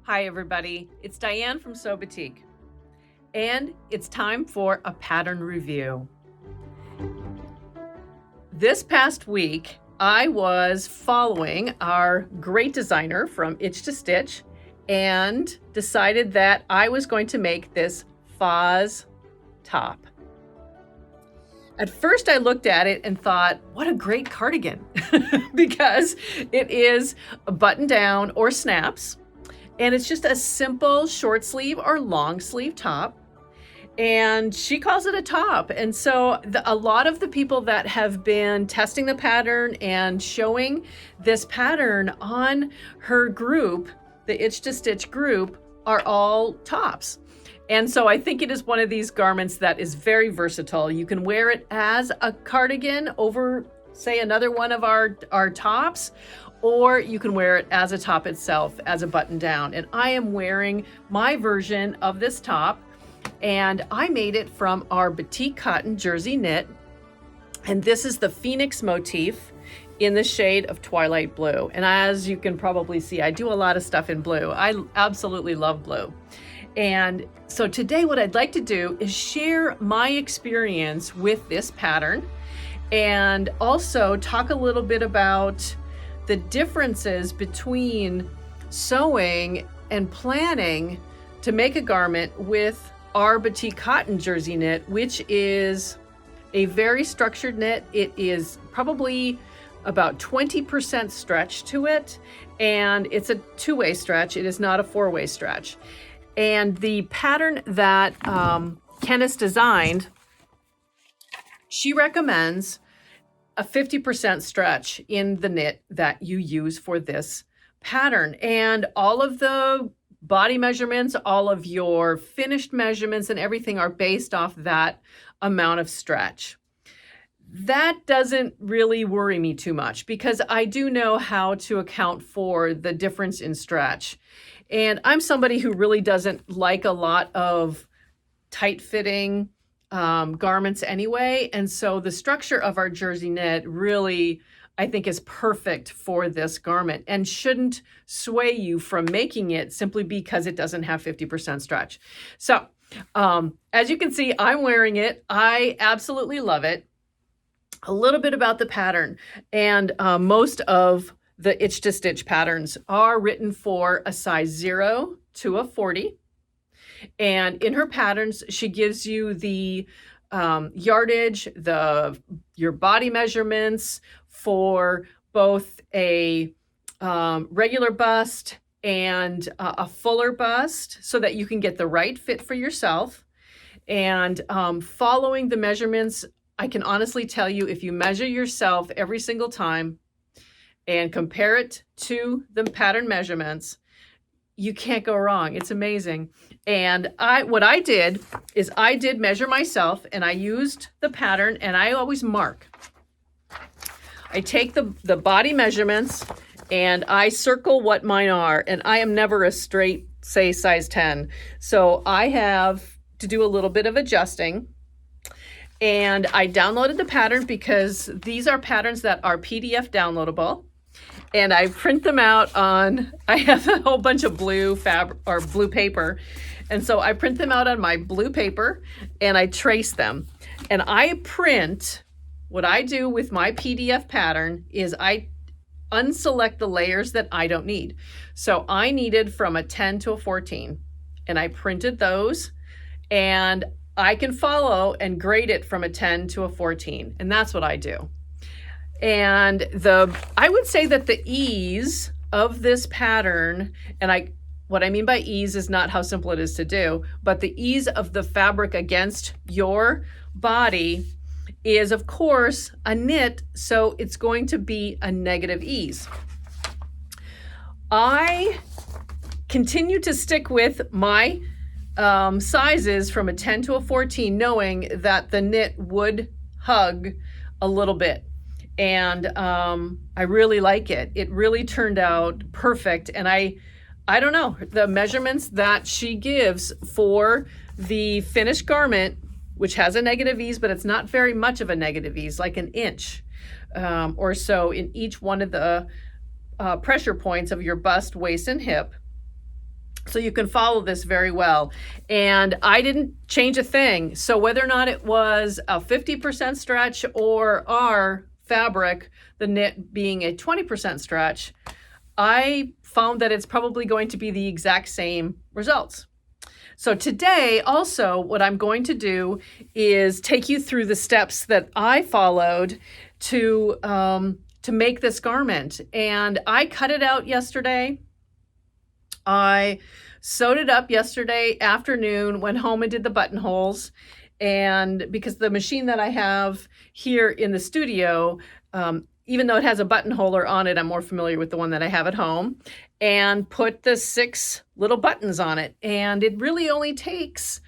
Hi everybody, it's Diane from SewBatik, and it's time for a pattern review. This past week, I was following our great designer from Itch to Stitch and decided that I was going to make this faz top. At first I looked at it and thought, what a great cardigan, because it is a button down or snaps. And it's just a simple short sleeve or long sleeve top. And she calls it a top. And so a lot of the people that have been testing the pattern and showing this pattern on her group, the Itch to Stitch group, are all tops. And so I think it is one of these garments that is very versatile. You can wear it as a cardigan over, say, another one of our tops, or you can wear it as a top itself, as a button down. And I am wearing my version of this top, and I made it from our Batik Cotton Jersey Knit. And this is the Phoenix motif in the shade of Twilight Blue. And as you can probably see, I do a lot of stuff in blue. I absolutely love blue. And so today what I'd like to do is share my experience with this pattern and also talk a little bit about the differences between sewing and planning to make a garment with our Batik Cotton Jersey Knit, which is a very structured knit. It is probably about 20% stretch to it, and it's a two-way stretch. It is not a four-way stretch. And the pattern that Kennis designed, she recommends a 50% stretch in the knit that you use for this pattern. And all of the body measurements, all of your finished measurements and everything are based off that amount of stretch. That doesn't really worry me too much because I do know how to account for the difference in stretch. And I'm somebody who really doesn't like a lot of tight-fitting garments anyway. And so the structure of our jersey knit really, I think, is perfect for this garment and shouldn't sway you from making it simply because it doesn't have 50% stretch. So as you can see, I'm wearing it. I absolutely love it. A little bit about the pattern, and most of the Itch to Stitch patterns are written for a size 0 to a 40. And in her patterns, she gives you the yardage, your body measurements for both a regular bust and a fuller bust so that you can get the right fit for yourself. And following the measurements, I can honestly tell you, if you measure yourself every single time and compare it to the pattern measurements, you can't go wrong. It's amazing. And what I did is I did measure myself, and I used the pattern, and I always mark. I take the body measurements and I circle what mine are, and I am never a straight, say, size 10. So I have to do a little bit of adjusting. And I downloaded the pattern because these are patterns that are PDF downloadable. And I print them out on, I have a whole bunch of blue paper. And so I print them out on my blue paper and I trace them. And what I do with my PDF pattern is I unselect the layers that I don't need. So I needed from a 10 to a 14, and I printed those, and I can follow and grade it from a 10 to a 14. And that's what I do. And I would say that the ease of this pattern, and what I mean by ease is not how simple it is to do, but the ease of the fabric against your body is, of course, a knit, so it's going to be a negative ease. I continue to stick with my sizes from a 10 to a 14, knowing that the knit would hug a little bit. And I really like it. It really turned out perfect. And I don't know, the measurements that she gives for the finished garment, which has a negative ease, but it's not very much of a negative ease, like an inch or so in each one of the pressure points of your bust, waist, and hip. So you can follow this very well. And I didn't change a thing. So whether or not it was a 50% stretch or our fabric, the knit being a 20% stretch, I found that it's probably going to be the exact same results. So today also what I'm going to do is take you through the steps that I followed to make this garment. And I cut it out yesterday. I sewed it up yesterday afternoon, went home and did the buttonholes. And because the machine that I have here in the studio, even though it has a buttonholer on it, I'm more familiar with the one that I have at home, and put the 6 little buttons on it. And it really only takes,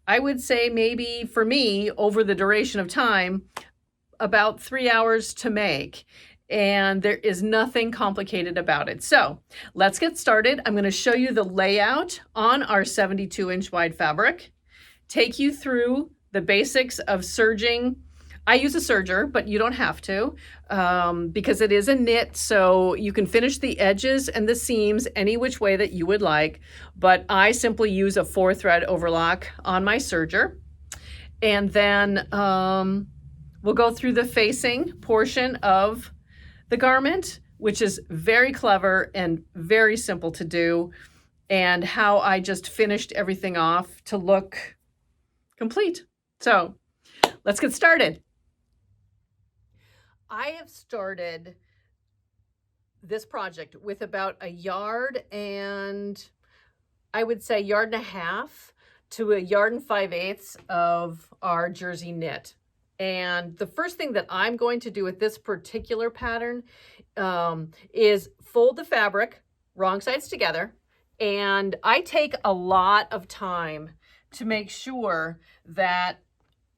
I would say maybe for me, over the duration of time, about 3 hours to make. And there is nothing complicated about it. So let's get started. I'm going to show you the layout on our 72-inch wide fabric, take you through the basics of serging. I use a serger, but you don't have to because it is a knit, so you can finish the edges and the seams any which way that you would like, but I simply use a 4-thread overlock on my serger. And then we'll go through the facing portion of the garment, which is very clever and very simple to do, and how I just finished everything off to look complete. So let's get started. I have started this project with about a yard and I would say 1.5 to 1.5 yards of our jersey knit. And the first thing that I'm going to do with this particular pattern is fold the fabric wrong sides together. And I take a lot of time to make sure that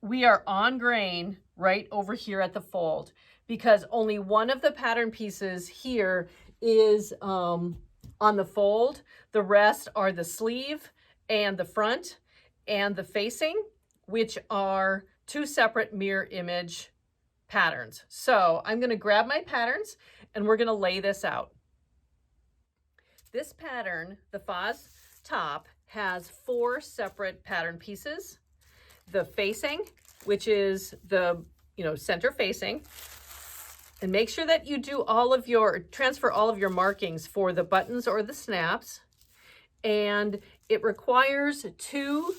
we are on grain right over here at the fold, because only one of the pattern pieces here is on the fold. The rest are the sleeve and the front and the facing, which are 2 separate mirror image patterns. So I'm going to grab my patterns and we're going to lay this out. This pattern, the Foz top, has 4 separate pattern pieces. The facing, which is the center facing, and make sure that you do transfer all of your markings for the buttons or the snaps. And it requires 2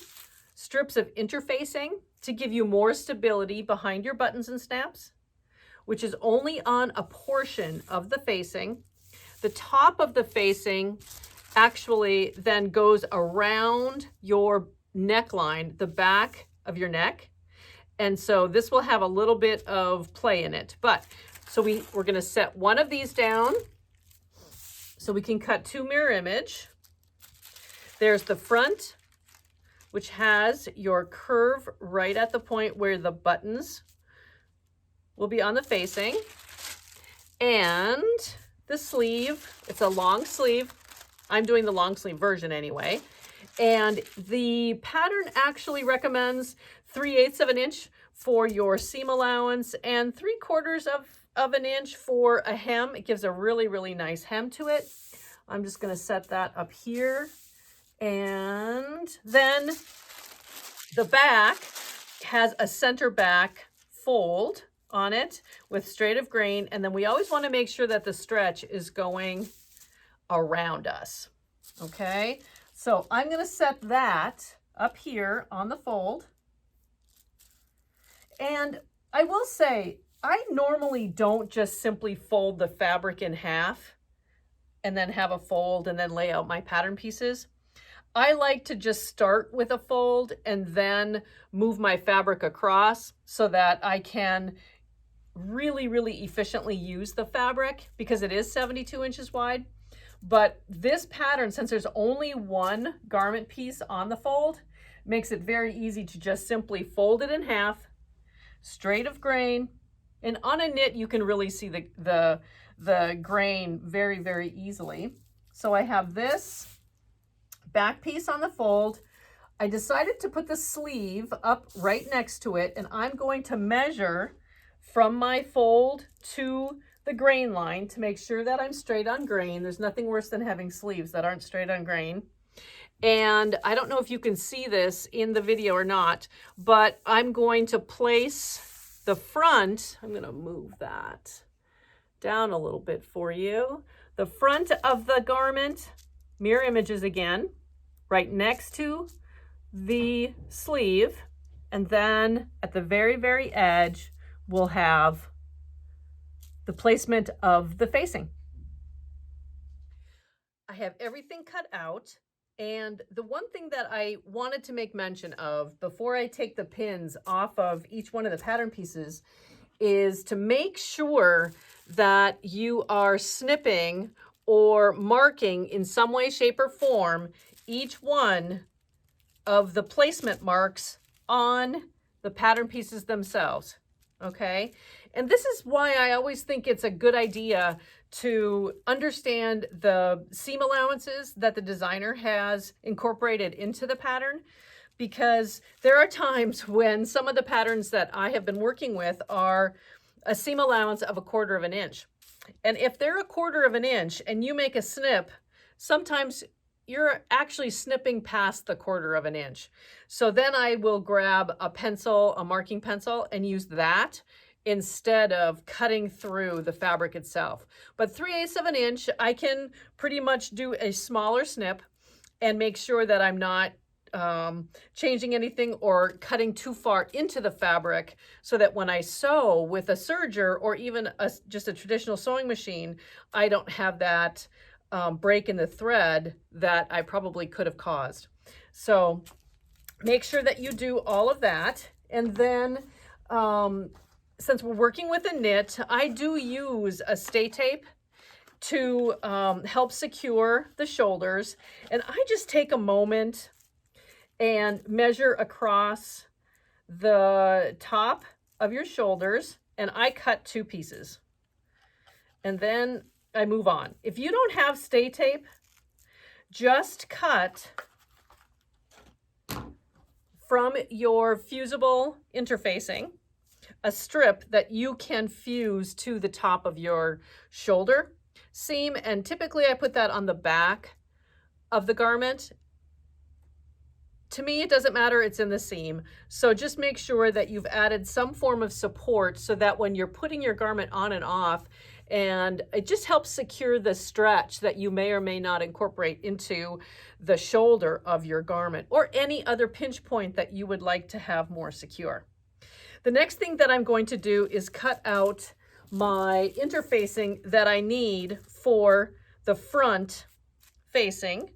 strips of interfacing to give you more stability behind your buttons and snaps, which is only on a portion of the facing. The top of the facing actually then goes around your neckline, the back of your neck. And so this will have a little bit of play in it. But so we're going to set one of these down so we can cut 2 mirror image. There's the front, which has your curve right at the point where the buttons will be on the facing. And the sleeve, it's a long sleeve. I'm doing the long sleeve version anyway. And the pattern actually recommends 3/8 of an inch for your seam allowance and 3/4 of an inch for a hem. It gives a really, really nice hem to it. I'm just going to set that up here. And then the back has a center back fold on it with straight of grain. And then we always want to make sure that the stretch is going around us. Okay, so I'm going to set that up here on the fold. And I will say, I normally don't just simply fold the fabric in half and then have a fold and then lay out my pattern pieces. I like to just start with a fold and then move my fabric across so that I can really, really efficiently use the fabric because it is 72 inches wide. But this pattern, since there's only one garment piece on the fold, makes it very easy to just simply fold it in half, straight of grain. And on a knit, you can really see the grain very, very easily. So I have this back piece on the fold. I decided to put the sleeve up right next to it, and I'm going to measure from my fold to the grain line to make sure that I'm straight on grain. There's nothing worse than having sleeves that aren't straight on grain. And I don't know if you can see this in the video or not, but I'm going to place the front, I'm going to move that down a little bit for you. The front of the garment, mirror images again, right next to the sleeve. And then at the very, very edge, we'll have the placement of the facing. I have everything cut out. And the one thing that I wanted to make mention of before I take the pins off of each one of the pattern pieces is to make sure that you are snipping or marking in some way, shape, or form each one of the placement marks on the pattern pieces themselves, okay? And this is why I always think it's a good idea to understand the seam allowances that the designer has incorporated into the pattern, because there are times when some of the patterns that I have been working with are a seam allowance of 1/4 of an inch. And if they're 1/4 of an inch and you make a snip, sometimes you're actually snipping past the 1/4 of an inch. So then I will grab a pencil, a marking pencil, and use that instead of cutting through the fabric itself. But 3/8 of an inch, I can pretty much do a smaller snip and make sure that I'm not changing anything or cutting too far into the fabric, so that when I sew with a serger or even just a traditional sewing machine, I don't have that break in the thread that I probably could have caused. So make sure that you do all of that. And then since we're working with a knit, I do use a stay tape to help secure the shoulders. And I just take a moment and measure across the top of your shoulders, and I cut 2 pieces. And then I move on. If you don't have stay tape, just cut from your fusible interfacing a strip that you can fuse to the top of your shoulder seam. And typically I put that on the back of the garment. To me, it doesn't matter, it's in the seam. So just make sure that you've added some form of support so that when you're putting your garment on and off, and it just helps secure the stretch that you may or may not incorporate into the shoulder of your garment, or any other pinch point that you would like to have more secure. The next thing that I'm going to do is cut out my interfacing that I need for the front facing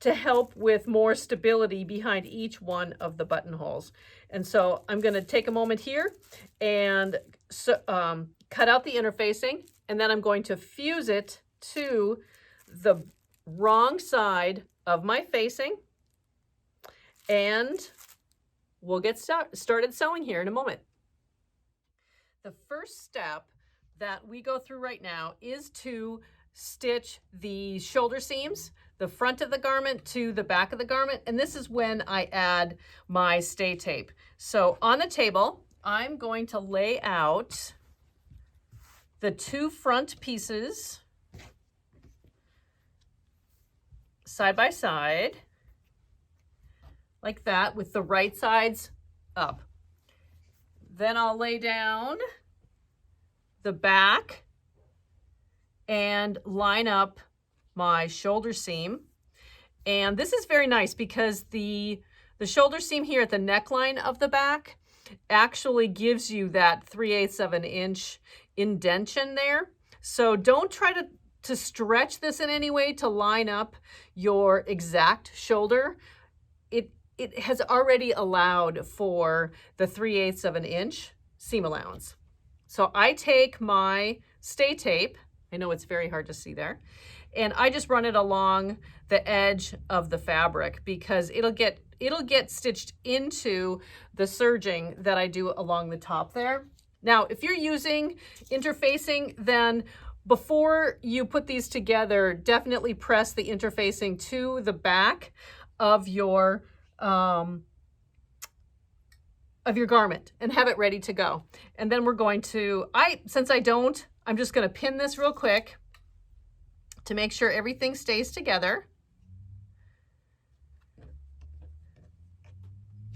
to help with more stability behind each one of the buttonholes. And so I'm going to take a moment here and cut out the interfacing, and then I'm going to fuse it to the wrong side of my facing, and we'll get started sewing here in a moment. The first step that we go through right now is to stitch the shoulder seams, the front of the garment to the back of the garment, and this is when I add my stay tape. So on the table, I'm going to lay out the 2 front pieces side by side, like that, with the right sides up. Then I'll lay down the back and line up my shoulder seam. And this is very nice because the shoulder seam here at the neckline of the back actually gives you that 3/8 of an inch indentation there. So don't try to stretch this in any way to line up your exact shoulder. It has already allowed for the 3/8 of an inch seam allowance. So I take my stay tape, I know it's very hard to see there, and I just run it along the edge of the fabric because it'll get stitched into the serging that I do along the top there. Now, if you're using interfacing, then before you put these together, definitely press the interfacing to the back of your garment and have it ready to go. And then we're going to, I'm just going to pin this real quick to make sure everything stays together.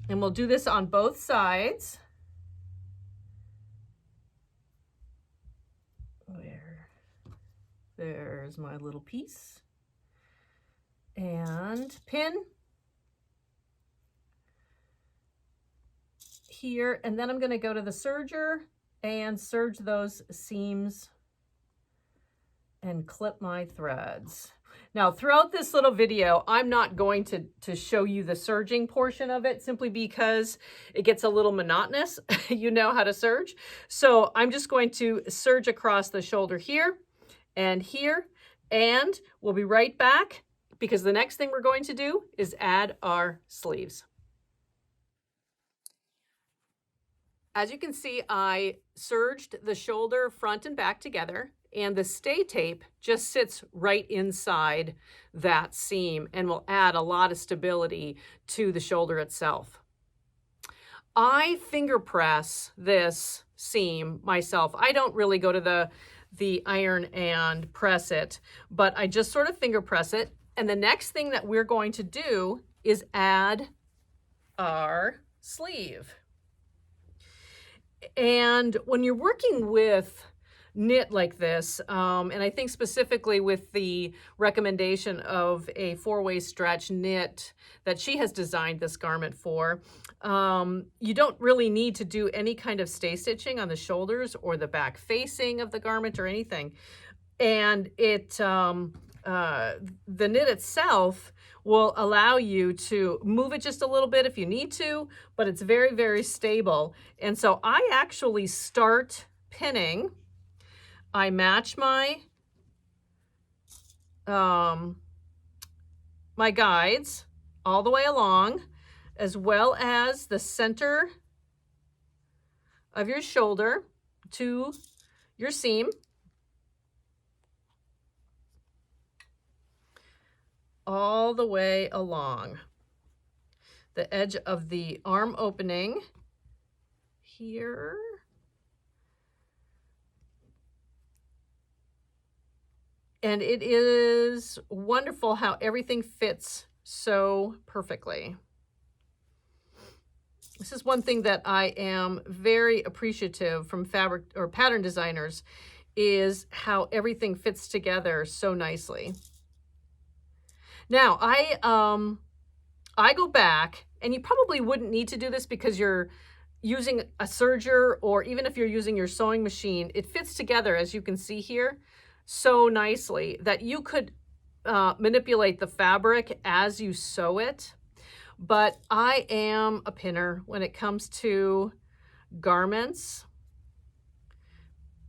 And we'll do this on both sides. There's my little piece. And pin here, and then I'm going to go to the serger and serge those seams and clip my threads. Now, throughout this little video, I'm not going to show you the serging portion of it simply because it gets a little monotonous. You know how to serge. So I'm just going to serge across the shoulder here and here, and we'll be right back because the next thing we're going to do is add our sleeves. As you can see, I serged the shoulder front and back together, and the stay tape just sits right inside that seam and will add a lot of stability to the shoulder itself. I finger press this seam myself. I don't really go to the iron and press it, but I just sort of finger press it. And the next thing that we're going to do is add our sleeve. And when you're working with knit like this, and I think specifically with the recommendation of a 4-way stretch knit that she has designed this garment for, you don't really need to do any kind of stay stitching on the shoulders or the back facing of the garment or anything. And the knit itself will allow you to move it just a little bit if you need to, but it's very, very stable. And so I actually start pinning. I match my my guides all the way along, as well as the center of your shoulder to your seam. All the way along the edge of the arm opening here. And it is wonderful how everything fits so perfectly. This is one thing that I am very appreciative from fabric or pattern designers, is how everything fits together so nicely. Now, I go back, and you probably wouldn't need to do this because you're using a serger, or even if you're using your sewing machine, it fits together, as you can see here, so nicely that you could manipulate the fabric as you sew it. But I am a pinner when it comes to garments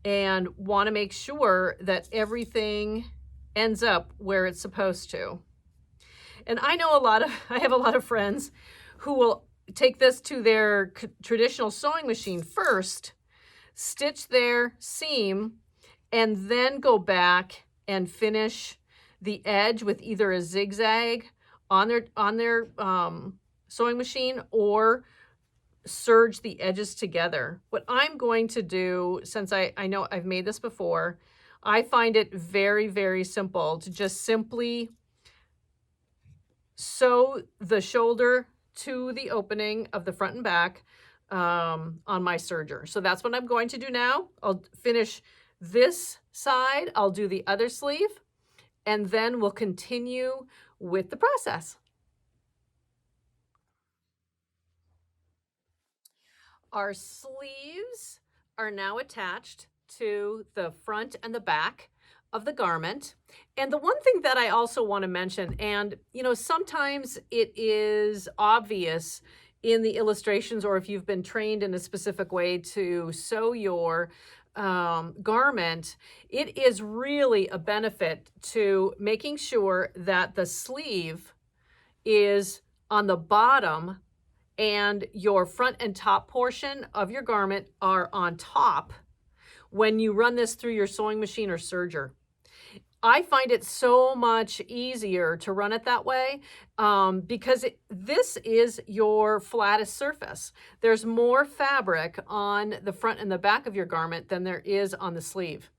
and want to make sure that everything ends up where it's supposed to. And I know I have a lot of friends who will take this to their traditional sewing machine first, stitch their seam, and then go back and finish the edge with either a zigzag on their sewing machine or serge the edges together. What I'm going to do, since I know I've made this before, I find it very, very simple to just simply sew the shoulder to the opening of the front and back on my serger. So that's what I'm going to do now. I'll finish this side, I'll do the other sleeve, and then we'll continue with the process. Our sleeves are now attached to the front and the back of the garment. And the one thing that I also want to mention, and sometimes it is obvious in the illustrations, or if you've been trained in a specific way to sew your garment, it is really a benefit to making sure that the sleeve is on the bottom and your front and top portion of your garment are on top when you run this through your sewing machine or serger. I find it so much easier to run it that way because this is your flattest surface. There's more fabric on the front and the back of your garment than there is on the sleeve.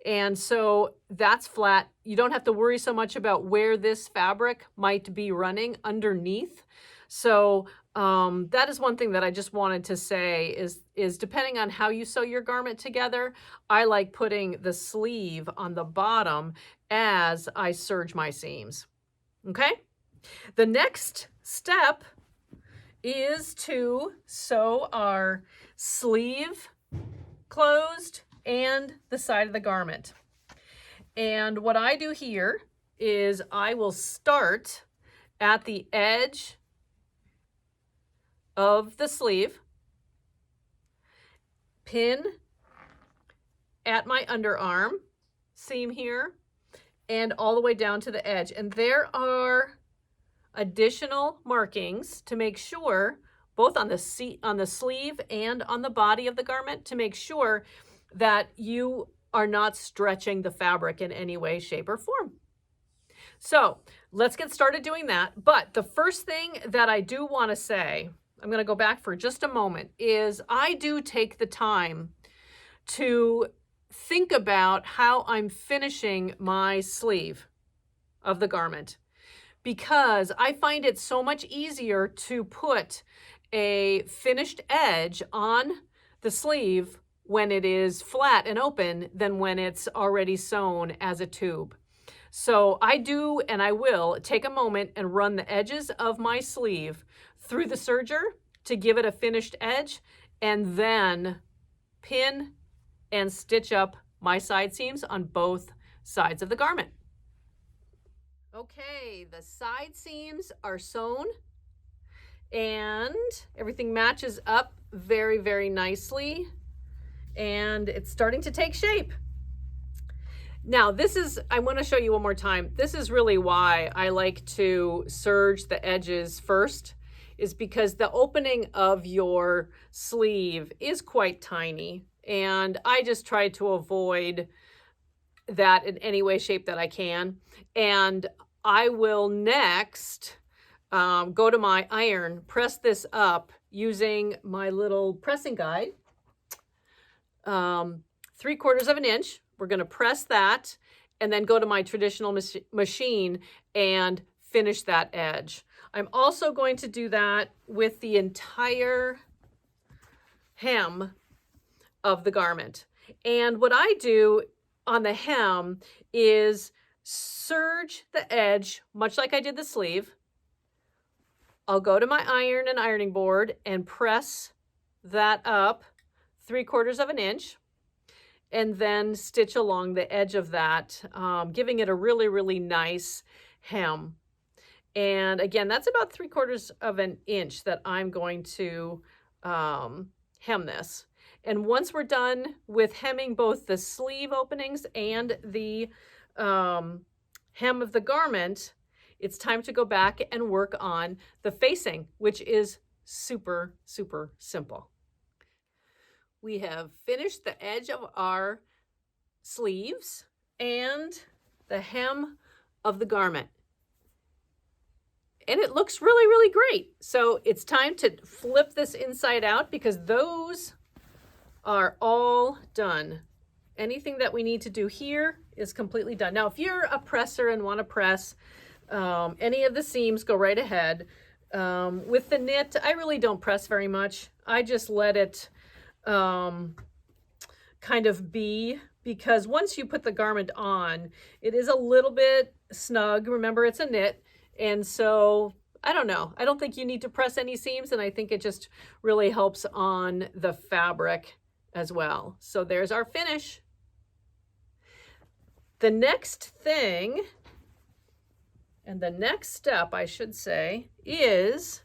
And so that's flat. You don't have to worry so much about where this fabric might be running underneath So that is one thing that I just wanted to say is depending on how you sew your garment together, I like putting the sleeve on the bottom as I serge my seams. Okay? The next step is to sew our sleeve closed and the side of the garment. And what I do here is I will start at the edge of the sleeve, pin at my underarm seam here, and all the way down to the edge. And there are additional markings to make sure, both on the sleeve and on the body of the garment, to make sure that you are not stretching the fabric in any way, shape, or form. So let's get started doing that. But the first thing that I do want to say, I'm going to go back for just a moment, is I do take the time to think about how I'm finishing my sleeve of the garment, because I find it so much easier to put a finished edge on the sleeve when it is flat and open than when it's already sewn as a tube. So I do, and I will, take a moment and run the edges of my sleeve through the serger to give it a finished edge, and then pin and stitch up my side seams on both sides of the garment. Okay, the side seams are sewn and everything matches up very, very nicely, and it's starting to take shape. Now I want to show you one more time. This is really why I like to serge the edges first, is because the opening of your sleeve is quite tiny, and I just try to avoid that in any way, shape that I can. And I will next go to my iron, press this up using my little pressing guide, 3/4 of an inch. We're going to press that and then go to my traditional machine and finish that edge. I'm also going to do that with the entire hem of the garment. And what I do on the hem is serge the edge, much like I did the sleeve. I'll go to my iron and ironing board and press that up 3/4 of an inch, and then stitch along the edge of that, giving it a really, really nice hem. And again, that's about 3/4 of an inch that I'm going to hem this. And once we're done with hemming both the sleeve openings and the hem of the garment, it's time to go back and work on the facing, which is super, super simple. We have finished the edge of our sleeves and the hem of the garment, and it looks really, really great. So it's time to flip this inside out, because those are all done. Anything that we need to do here is completely done. Now, if you're a presser and want to press any of the seams, go right ahead. With the knit, I really don't press very much. I just let it kind of be, because once you put the garment on, it is a little bit snug. Remember, it's a knit. And so, I don't know. I don't think you need to press any seams, and I think it just really helps on the fabric as well. So there's our finish. The next thing, and the next step, I should say, is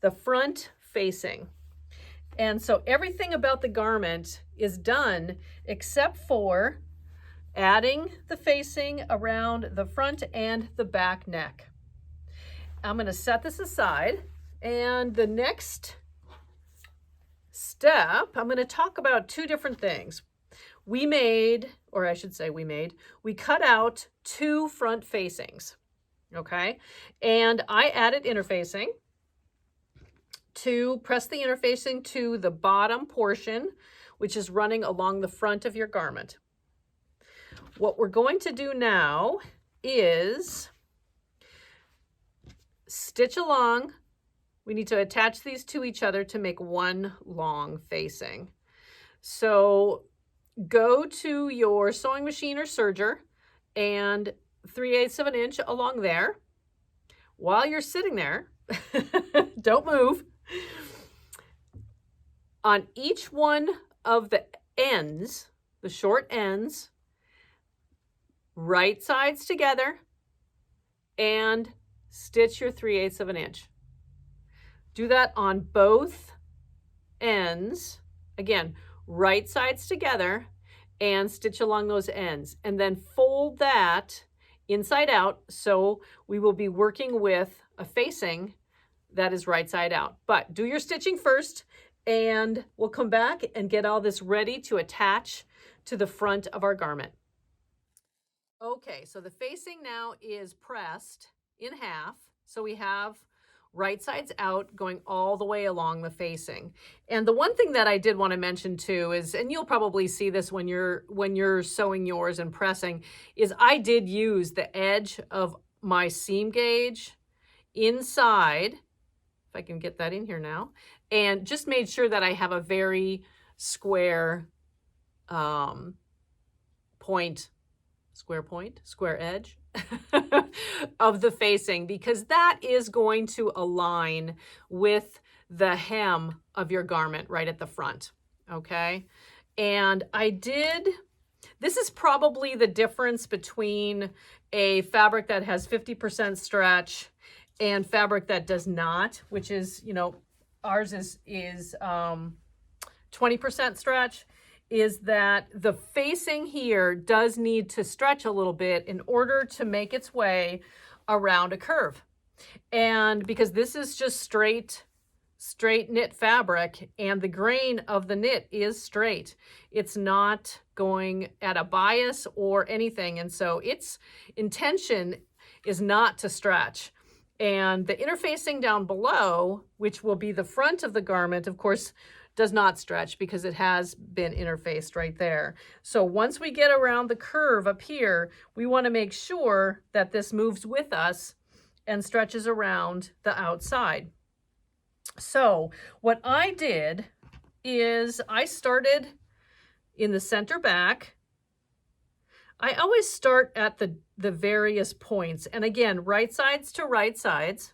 the front facing. And so everything about the garment is done except for adding the facing around the front and the back neck. I'm going to set this aside, and the next step, I'm going to talk about two different things. We cut out 2 front facings, okay? And I added interfacing to press the interfacing to the bottom portion, which is running along the front of your garment. What we're going to do now is stitch along We need to attach these to each other to make one long facing. So go to your sewing machine or serger and 3/8 of an inch along there. While you're sitting there, don't move. On each one of the ends, the short ends, right sides together and stitch your 3/8 of an inch. Do that on both ends. Again, right sides together and stitch along those ends, and then fold that inside out. So we will be working with a facing that is right side out. But do your stitching first, and we'll come back and get all this ready to attach to the front of our garment. Okay, so the facing now is pressed in half. So we have right sides out going all the way along the facing. And the one thing that I did want to mention too is, and you'll probably see this when you're sewing yours and pressing, is I did use the edge of my seam gauge inside, if I can get that in here now, and just made sure that I have a very square square edge of the facing, because that is going to align with the hem of your garment right at the front. Okay. And this is probably the difference between a fabric that has 50% stretch and fabric that does not, which is, ours is 20% stretch, is that the facing here does need to stretch a little bit in order to make its way around a curve. And because this is just straight knit fabric, and the grain of the knit is straight, it's not going at a bias or anything. And so its intention is not to stretch. And the interfacing down below, which will be the front of the garment, of course, does not stretch because it has been interfaced right there. So once we get around the curve up here, we want to make sure that this moves with us and stretches around the outside. So what I did is I started in the center back. I always start at the various points. And again, right sides to right sides.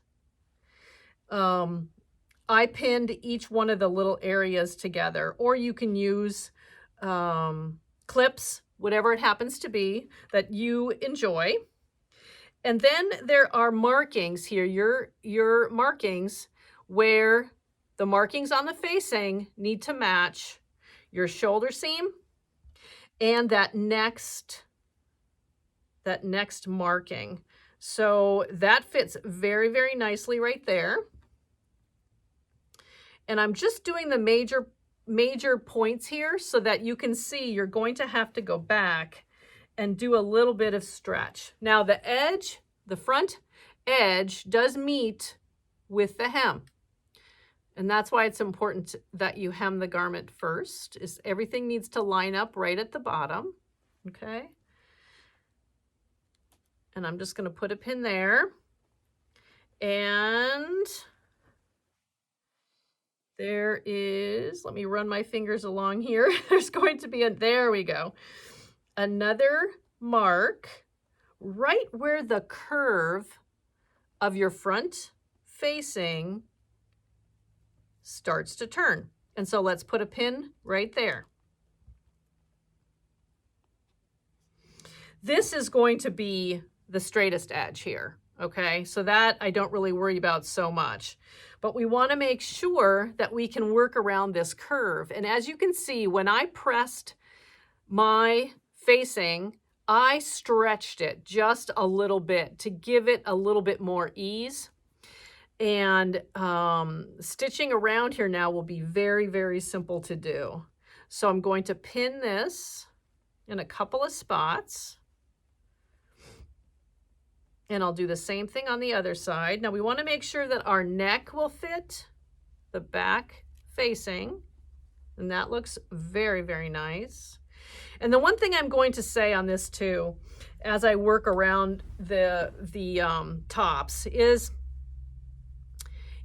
I pinned each one of the little areas together, or you can use clips, whatever it happens to be that you enjoy. And then there are markings here, your markings, where the markings on the facing need to match your shoulder seam and that next marking. So that fits very, very nicely right there. And I'm just doing the major points here so that you can see you're going to have to go back and do a little bit of stretch. Now the front edge does meet with the hem. And that's why it's important that you hem the garment first. Everything needs to line up right at the bottom. Okay. And I'm just going to put a pin there. And there is, let me run my fingers along here. There's going to be there we go. Another mark right where the curve of your front facing starts to turn. And so let's put a pin right there. This is going to be the straightest edge here. Okay, so that I don't really worry about so much, but we want to make sure that we can work around this curve. And as you can see, when I pressed my facing, I stretched it just a little bit to give it a little bit more ease. And stitching around here now will be very, very simple to do. So I'm going to pin this in a couple of spots. And I'll do the same thing on the other side. Now we want to make sure that our neck will fit the back facing. And that looks very, very nice. And the one thing I'm going to say on this too, as I work around the tops, is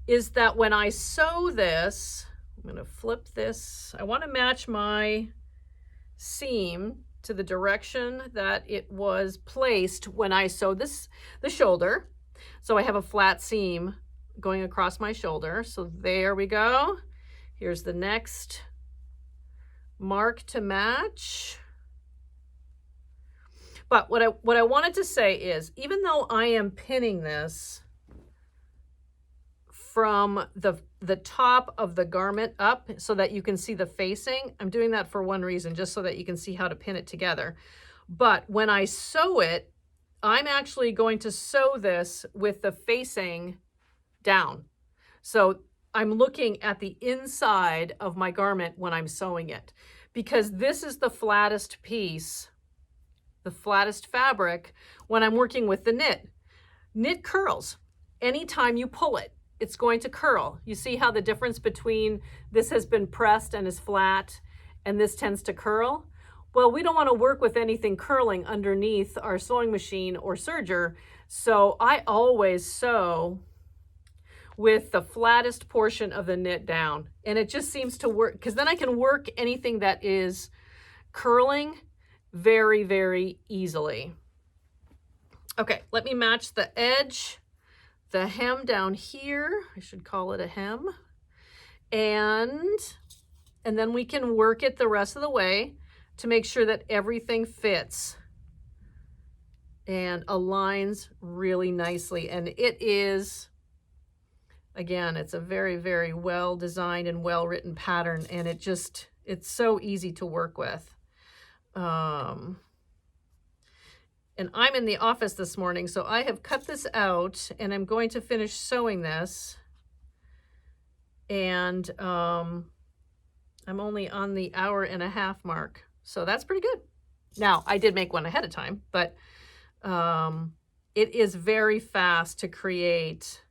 is that when I sew this, I'm going to flip this. I want to match my seam to the direction that it was placed when I sewed the shoulder. So I have a flat seam going across my shoulder. So there we go. Here's the next mark to match. But what I wanted to say is, even though I am pinning this from the top of the garment up so that you can see the facing, I'm doing that for one reason, just so that you can see how to pin it together. But when I sew it, I'm actually going to sew this with the facing down. So I'm looking at the inside of my garment when I'm sewing it, because this is the flattest piece, the flattest fabric when I'm working with the knit. Knit curls. Anytime you pull it, it's going to curl. You see how the difference between this has been pressed and is flat, and this tends to curl? Well, we don't want to work with anything curling underneath our sewing machine or serger, so I always sew with the flattest portion of the knit down. And it just seems to work, because then I can work anything that is curling very, very easily. Okay, let me match the edge, the hem down here. I should call it a hem. And then we can work it the rest of the way to make sure that everything fits and aligns really nicely. And it is, again, it's a very, very well designed and well written pattern, and it's so easy to work with. And I'm in the office this morning, so I have cut this out and I'm going to finish sewing this. And I'm only on the 1.5 hour mark. So that's pretty good. Now, I did make one ahead of time, but it is very fast to create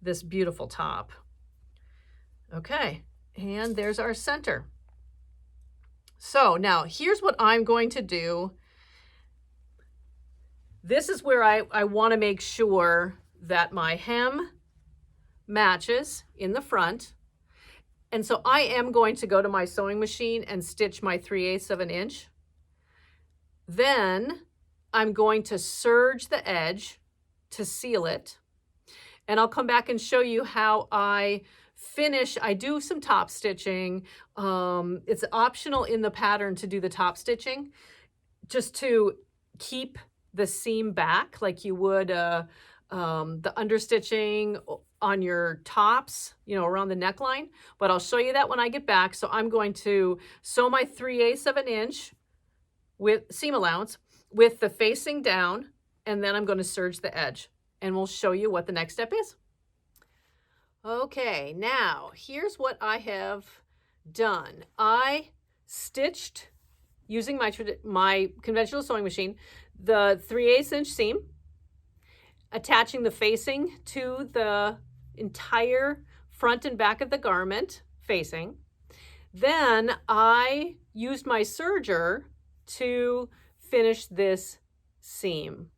this beautiful top. Okay, and there's our center. So now here's what I'm going to do. This is where I want to make sure that my hem matches in the front. And so I am going to go to my sewing machine and stitch my 3/8 of an inch. Then I'm going to serge the edge to seal it. And I'll come back and show you how I finish. I do some top stitching. It's optional in the pattern to do the top stitching, just to keep the seam back like you would the understitching on your tops, around the neckline. But I'll show you that when I get back. So I'm going to sew my 3/8 of an inch with seam allowance with the facing down, and then I'm going to serge the edge, and we'll show you what the next step is. Okay, now here's what I have done. I stitched using my conventional sewing machine the 3/8 inch seam, attaching the facing to the entire front and back of the garment facing. Then I used my serger to finish this seam.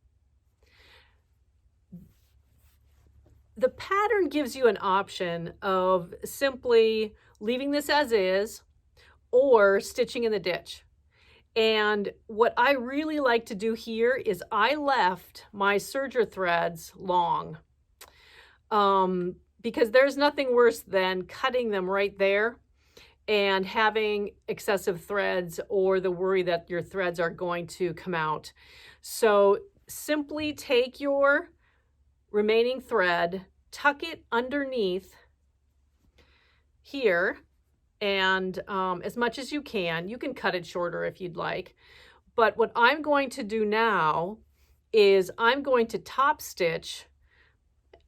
The pattern gives you an option of simply leaving this as is or stitching in the ditch. And what I really like to do here is I left my serger threads long, because there's nothing worse than cutting them right there and having excessive threads or the worry that your threads are going to come out. So simply take your remaining thread, tuck it underneath here, and as much as you can cut it shorter if you'd like. But what I'm going to do now is I'm going to top stitch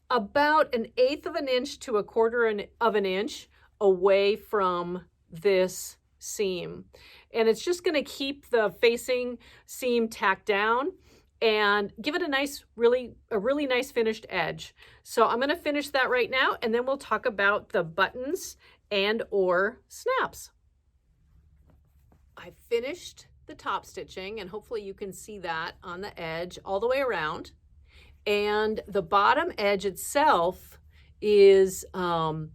about 1/8 of an inch to 1/4 of an inch away from this seam. And it's just going to keep the facing seam tacked down and give it a really nice finished edge. So I'm going to finish that right now, and then we'll talk about the buttons and or snaps. I finished the top stitching, and hopefully you can see that on the edge all the way around. And the bottom edge itself is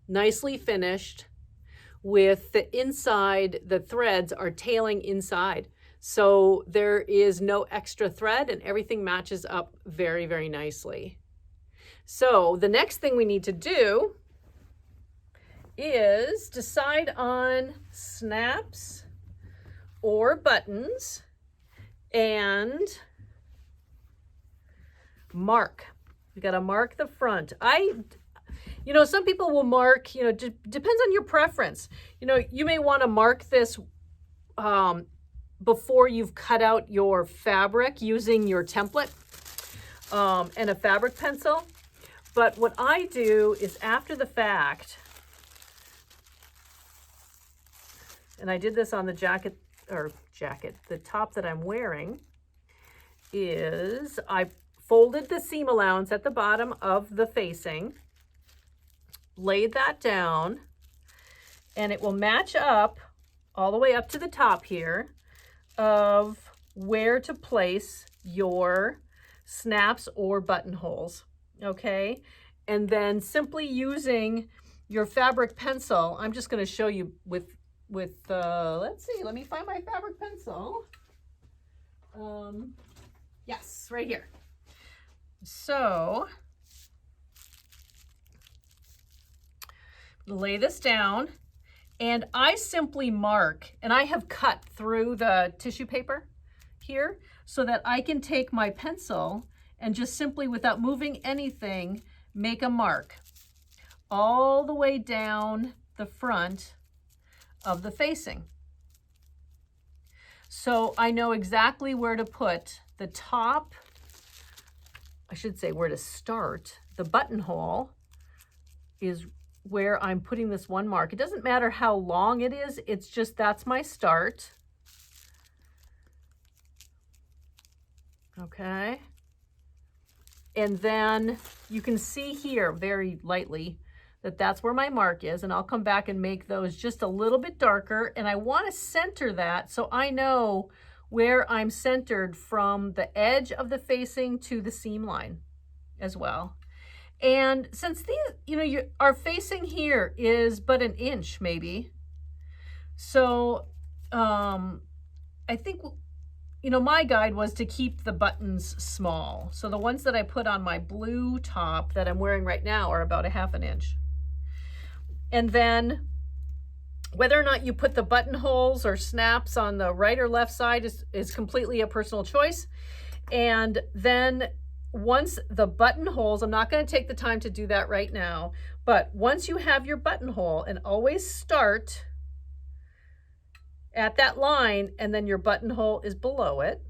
nicely finished with the inside, the threads are tailing inside. So there is no extra thread and everything matches up very, very nicely. So the next thing we need to do is decide on snaps or buttons and mark. We got to mark the front. You know, some people will mark, you know, depends on your preference. You know, you may want to mark this before you've cut out your fabric using your template and a fabric pencil. But what I do is after the fact, and I did this on the the top that I'm wearing, is I folded the seam allowance at the bottom of the facing, laid that down, and it will match up all the way up to the top here of where to place your snaps or buttonholes, okay? And then simply using your fabric pencil, I'm just going to show you with let's see, let me find my fabric pencil. Yes, right here. So lay this down and I simply mark, and I have cut through the tissue paper here so that I can take my pencil and just simply, without moving anything, make a mark all the way down the front of the facing. So I know exactly where to put the top, I should say where to start. The buttonhole is where I'm putting this one mark. It doesn't matter how long it is, it's just that's my start. Okay. And then you can see here very lightly that that's where my mark is, and I'll come back and make those just a little bit darker, and I want to center that so I know where I'm centered from the edge of the facing to the seam line as well. And since these, you know, our facing here is but an inch maybe, so I think, you know, my guide was to keep the buttons small. So the ones that I put on my blue top that I'm wearing right now are about 1/2 inch. And then whether or not you put the buttonholes or snaps on the right or left side is completely a personal choice. And then once the buttonholes, I'm not going to take the time to do that right now, but once you have your buttonhole, and always start at that line and then your buttonhole is below it.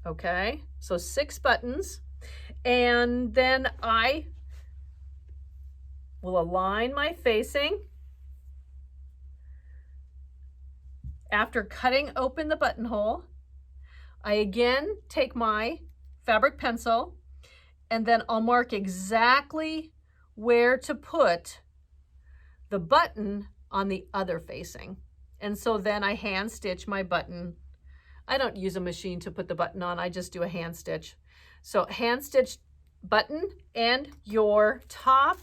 Okay, so 6 buttons, and then I will align my facing after cutting open the buttonhole. I again take my fabric pencil and then I'll mark exactly where to put the button on the other facing. And so then I hand stitch my button. I don't use a machine to put the button on, I just do a hand stitch. So hand stitch button, and your top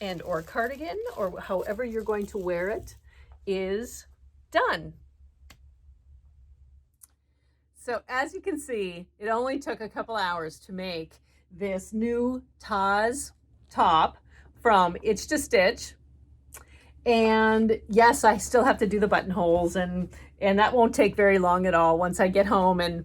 and or cardigan, or however you're going to wear it, is done. So as you can see, it only took a couple hours to make this new Taz top from Itch to Stitch. And yes, I still have to do the buttonholes, and that won't take very long at all once I get home and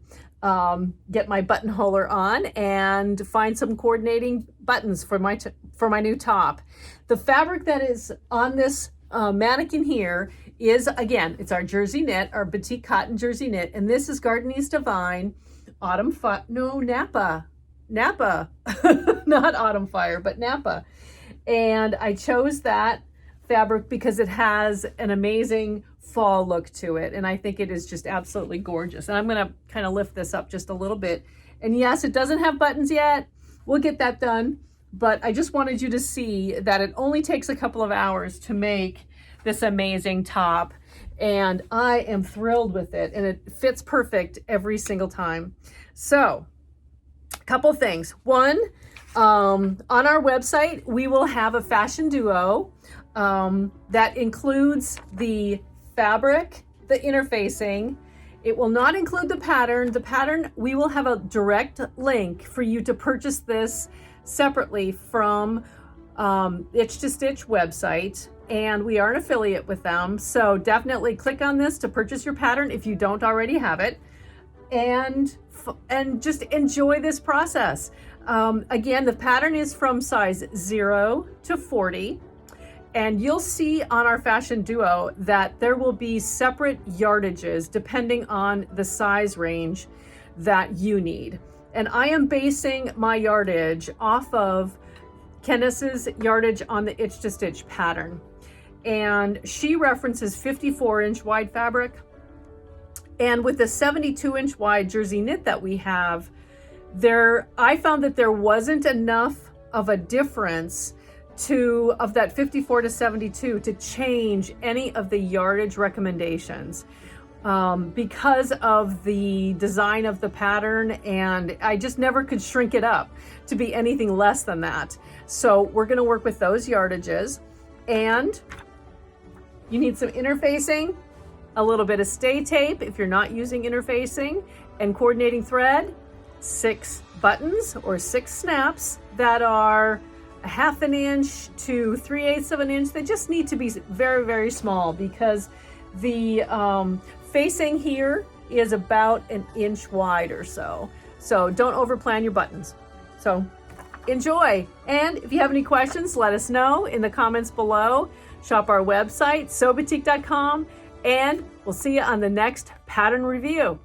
get my buttonholer on and find some coordinating buttons for my new top. The fabric that is on this mannequin here is, again, it's our jersey knit, our Batik Cotton Jersey Knit, and this is Gardenese Divine Napa, not Autumn Fire, but Napa. And I chose that fabric because it has an amazing fall look to it, and I think it is just absolutely gorgeous. And I'm going to kind of lift this up just a little bit. And yes, it doesn't have buttons yet. We'll get that done, but I just wanted you to see that it only takes a couple of hours to make this amazing top, and I am thrilled with it, and it fits perfect every single time. So Couple things. One, on our website, we will have a fashion duo that includes the fabric, the interfacing. It will not include the pattern. The pattern, we will have a direct link for you to purchase this separately from Itch to Stitch website, and we are an affiliate with them. So definitely click on this to purchase your pattern if you don't already have it, and just enjoy this process. Again, the pattern is from size 0 to 40. And you'll see on our fashion duo that there will be separate yardages depending on the size range that you need. And I am basing my yardage off of Kennis's yardage on the Itch to Stitch pattern. And she references 54-inch wide fabric. And with the 72-inch wide jersey knit that we have, I found that there wasn't enough of a difference of that 54 to 72 to change any of the yardage recommendations because of the design of the pattern, and I just never could shrink it up to be anything less than that. So we're going to work with those yardages, and you need some interfacing, a little bit of stay tape if you're not using interfacing, and coordinating thread, 6 buttons or 6 snaps that are 1/2 inch to 3/8 of an inch. They just need to be very, very small because the facing here is about 1 inch wide or so. So don't overplan your buttons. So enjoy. And if you have any questions, let us know in the comments below. Shop our website, SewBatik.com, and we'll see you on the next pattern review.